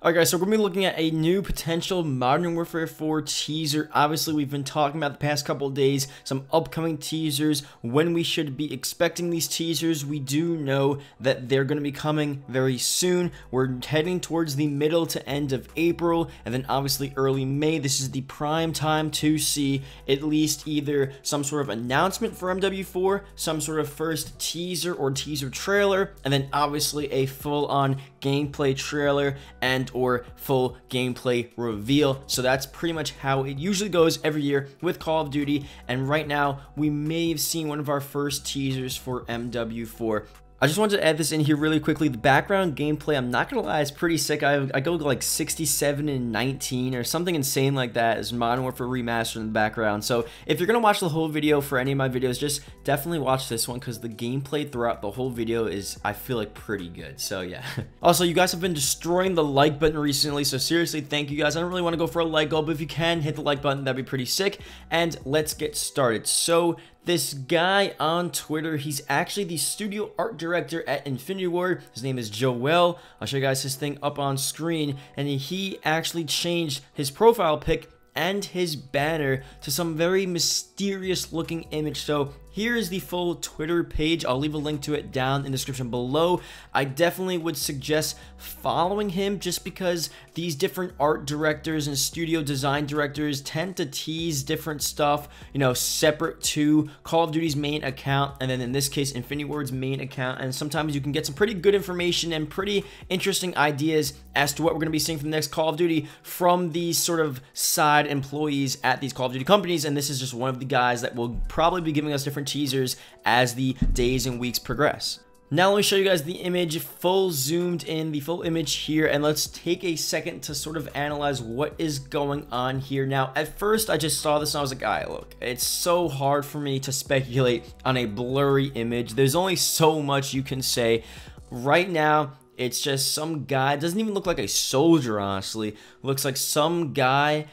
Alright guys, so we're going to be looking at a new potential Modern Warfare 4 teaser. Obviously, we've been talking about the past couple of days, some upcoming teasers, when we should be expecting these teasers. We do know that they're going to be coming very soon. We're heading towards the middle to end of April, and then obviously early May. This is the prime time to see at least either some sort of announcement for MW4, some sort of first teaser or teaser trailer, and then obviously a full-on gameplay trailer and or full gameplay reveal. So that's pretty much how it usually goes every year with Call of Duty, and right now we may have seen one of our first teasers for MW4. I just wanted to add this in here really quickly. The background gameplay, I'm not gonna lie, is pretty sick. I go like 67 and 19 or something insane like that as Modern Warfare Remastered in the background. So if you're gonna watch the whole video for any of my videos, just definitely watch this one because the gameplay throughout the whole video is, I feel like, pretty good. So yeah. Also, you guys have been destroying the like button recently, so seriously, thank you guys. I don't really want to go for a like goal, but if you can, hit the like button, that'd be pretty sick. And let's get started. So this guy on Twitter, he's actually the studio art director at Infinity Ward. His name is Joel. I'll show you guys his thing up on screen. And he actually changed his profile pic and his banner to some very mysterious looking image. So here is the full Twitter page. I'll leave a link to it down in the description below. I definitely would suggest following him just because these different art directors and studio design directors tend to tease different stuff, you know, separate to Call of Duty's main account, and then in this case, Infinity Ward's main account. And sometimes you can get some pretty good information and pretty interesting ideas as to what we're going to be seeing from the next Call of Duty from these sort of side employees at these Call of Duty companies. And this is just one of the guys that will probably be giving us different teasers as the days and weeks progress. Now let me show you guys the image, full zoomed in, the full image here, and let's take a second to sort of analyze what is going on here. Now, at first, I just saw this and I was like, look, it's so hard for me to speculate on a blurry image. There's only so much you can say. Right now, it's just some guy, doesn't even look like a soldier, honestly. Looks like some guy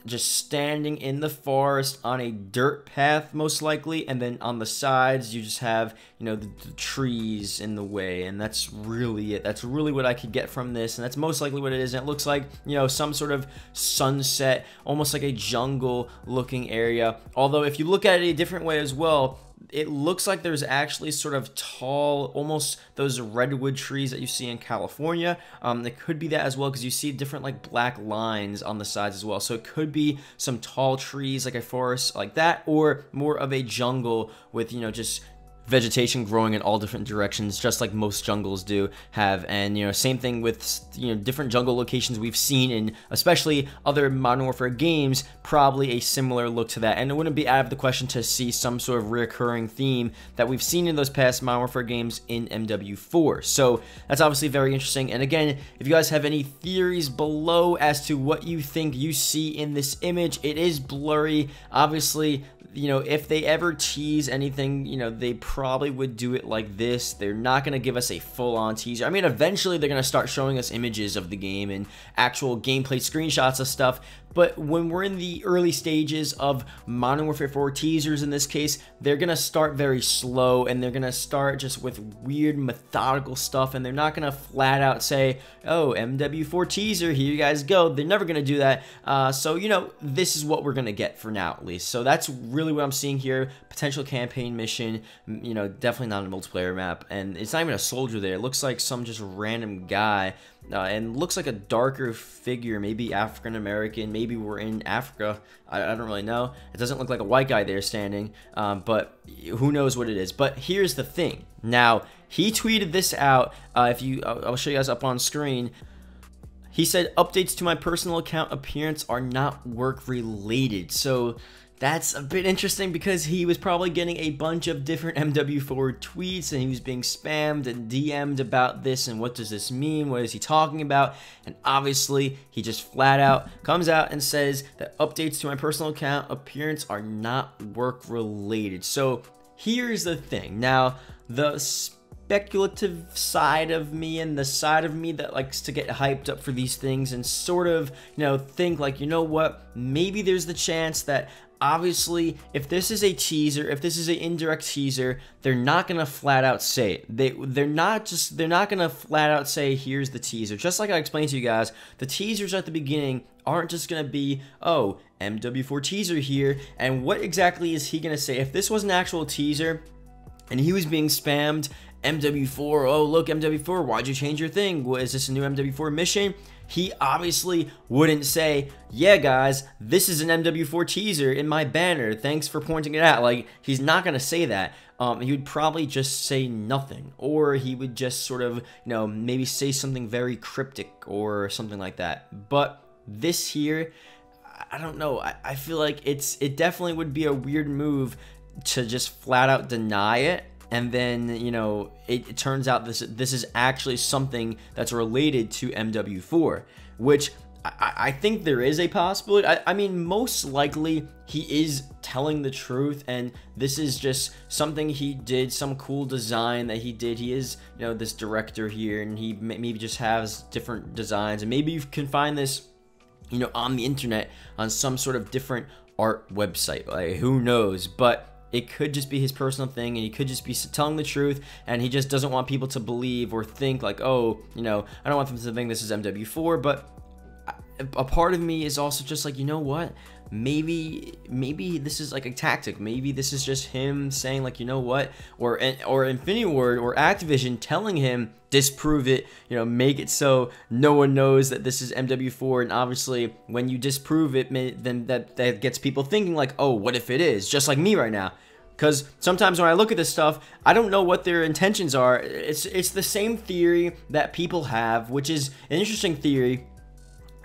just standing in the forest on a dirt path, most likely, and then on the sides you just have, you know, the trees in the way, and that's really it. That's really what I could get from this, and that's most likely what it is. And it looks like, you know, some sort of sunset, almost like a jungle looking area. Although if you look at it a different way as well, it looks like there's actually sort of tall, almost those redwood trees that you see in California. It could be that as well because you see different like black lines on the sides as well. So it could be some tall trees like a forest like that, or more of a jungle with, you know, just vegetation growing in all different directions, just like most jungles do have. And, you know, same thing with, you know, different jungle locations we've seen in especially other Modern Warfare games, probably a similar look to that. And it wouldn't be out of the question to see some sort of reoccurring theme that we've seen in those past Modern Warfare games in MW4. So that's obviously very interesting. And again, if you guys have any theories below as to what you think you see in this image, it is blurry. Obviously, you know, if they ever tease anything, you know, they probably would do it like this. They're not going to give us a full-on teaser. I mean, eventually they're going to start showing us images of the game and actual gameplay screenshots of stuff. But when we're in the early stages of Modern Warfare 4 teasers in this case, they're going to start very slow, and they're going to start just with weird methodical stuff, and they're not going to flat out say, oh, MW4 teaser, here you guys go. They're never going to do that. So, you know, this is what we're going to get for now at least. So that's really what I'm seeing here. Potential campaign mission, you know, definitely not a multiplayer map, and it's not even a soldier there. It looks like some just random guy, and looks like a darker figure, maybe African American, maybe we're in Africa. I don't really know. It doesn't look like a white guy there standing, but who knows what it is. But here's the thing. Now, he tweeted this out. I'll show you guys up on screen. He said, updates to my personal account appearance are not work related. So that's a bit interesting because he was probably getting a bunch of different MW4 tweets, and he was being spammed and DM'd about this, and what does this mean? What is he talking about? And obviously, he just flat out comes out and says that updates to my personal account appearance are not work related. So here's the thing. Now, the speculative side of me and the side of me that likes to get hyped up for these things and sort of, you know, think like, you know what, maybe there's the chance that obviously, if this is a teaser, if this is an indirect teaser, they're not gonna flat out say it. They're not gonna flat out say, here's the teaser. Just like I explained to you guys, the teasers at the beginning aren't just gonna be, oh, MW4 teaser here, and what exactly is he gonna say? If this was an actual teaser and he was being spammed, MW4, oh look, MW4, why'd you change your thing? Is this a new MW4 mission? He obviously wouldn't say, yeah guys, this is an MW4 teaser in my banner, thanks for pointing it out. Like, he's not gonna say that. He would probably just say nothing, or he would just sort of, maybe say something very cryptic or something like that. But this here, I don't know, I feel like it definitely would be a weird move to just flat out deny it, and then it turns out this is actually something that's related to MW4, which I think there is a possibility. I mean, most likely he is telling the truth, and this is just something he did, some cool design that he did. He is this director here, and he maybe just has different designs, and maybe you can find this on the internet on some sort of different art website. Like, who knows? But it could just be his personal thing, and he could just be telling the truth, and he just doesn't want people to believe or think like, oh, I don't want them to think this is MW4. But a part of me is also just like, what? Maybe this is like a tactic. Maybe this is just him saying like, what? Or Infinity Ward or Activision telling him, disprove it, make it so no one knows that this is MW4. And obviously when you disprove it, then that gets people thinking like, oh, what if it is? Just like me right now. Because sometimes when I look at this stuff, I don't know what their intentions are. It's the same theory that people have, which is an interesting theory,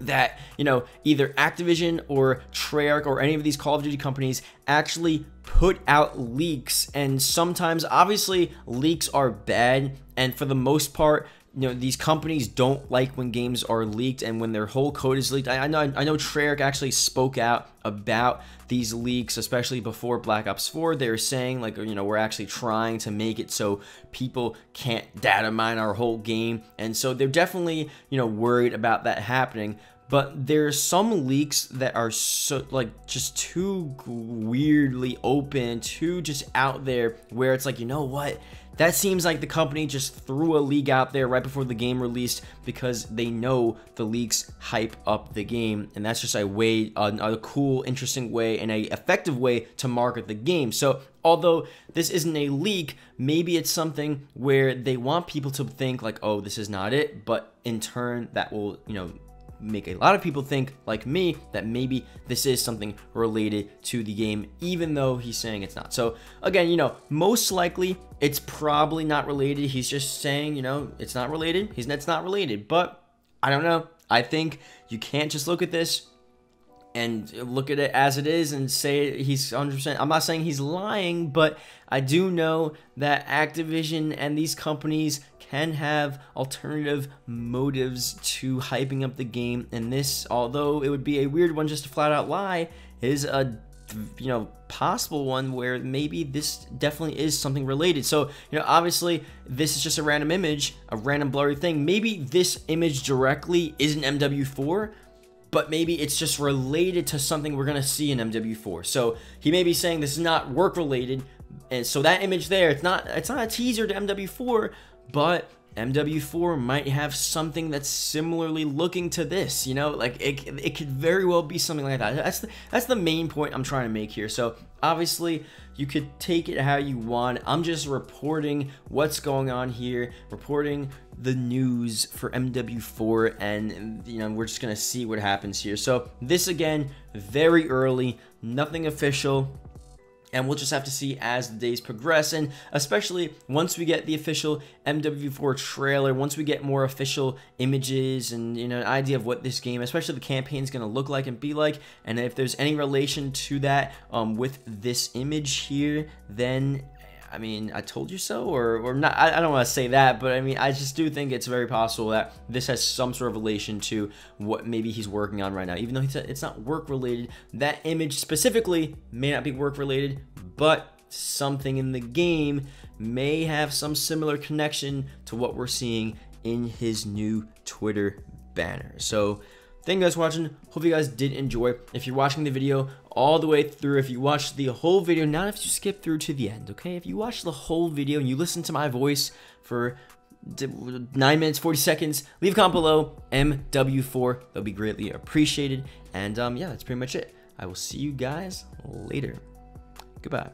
that either Activision or Treyarch or any of these Call of Duty companies actually put out leaks. And sometimes obviously leaks are bad, and for the most part these companies don't like when games are leaked and when their whole code is leaked. I know Treyarch actually spoke out about these leaks, especially before Black Ops 4. They were saying like, we're actually trying to make it so people can't data mine our whole game, and so they're definitely worried about that happening. But there's some leaks that are so just too weirdly open, too just out there, where it's like, what? That seems like the company just threw a leak out there right before the game released because they know the leaks hype up the game, and that's just a cool, interesting way and a effective way to market the game. So although this isn't a leak, maybe it's something where they want people to think like, oh, this is not it, but in turn that will make a lot of people think, like me, that maybe this is something related to the game, even though he's saying it's not. So again, most likely it's probably not related. He's just saying, it's not related. It's not related. But I don't know. I think you can't just look at this and look at it as it is and say he's 100%. I'm not saying he's lying, but I do know that Activision and these companies can have alternative motives to hyping up the game, and this, although it would be a weird one just to flat out lie, is a possible one where maybe this definitely is something related. So obviously this is just a random image, a random blurry thing. Maybe this image directly isn't MW4, but maybe it's just related to something we're gonna see in MW4. So he may be saying this is not work related, and so that image there, it's not a teaser to MW4, but MW4 might have something that's similarly looking to this, like it could very well be something like that. That's the main point I'm trying to make here. So obviously you could take it how you want. I'm just reporting what's going on here, reporting the news for MW4, and we're just gonna see what happens here. So this, again, very early, nothing official, and we'll just have to see as the days progress, and especially once we get the official MW4 trailer, once we get more official images and an idea of what this game, especially the campaign, is going to look like and be like, and if there's any relation to that with this image here, then I mean, I told you so, or not. I don't want to say that, but I mean, I just do think it's very possible that this has some sort of relation to what maybe he's working on right now. Even though he said it's not work related, that image specifically may not be work related, but something in the game may have some similar connection to what we're seeing in his new Twitter banner. So thank you guys for watching. Hope you guys did enjoy. If you're watching the video all the way through, if you watched the whole video, not if you skip through to the end, okay? If you watch the whole video and you listen to my voice for 9 minutes 40 seconds, leave a comment below, MW4. That'll be greatly appreciated. And yeah, that's pretty much it. I will see you guys later. Goodbye.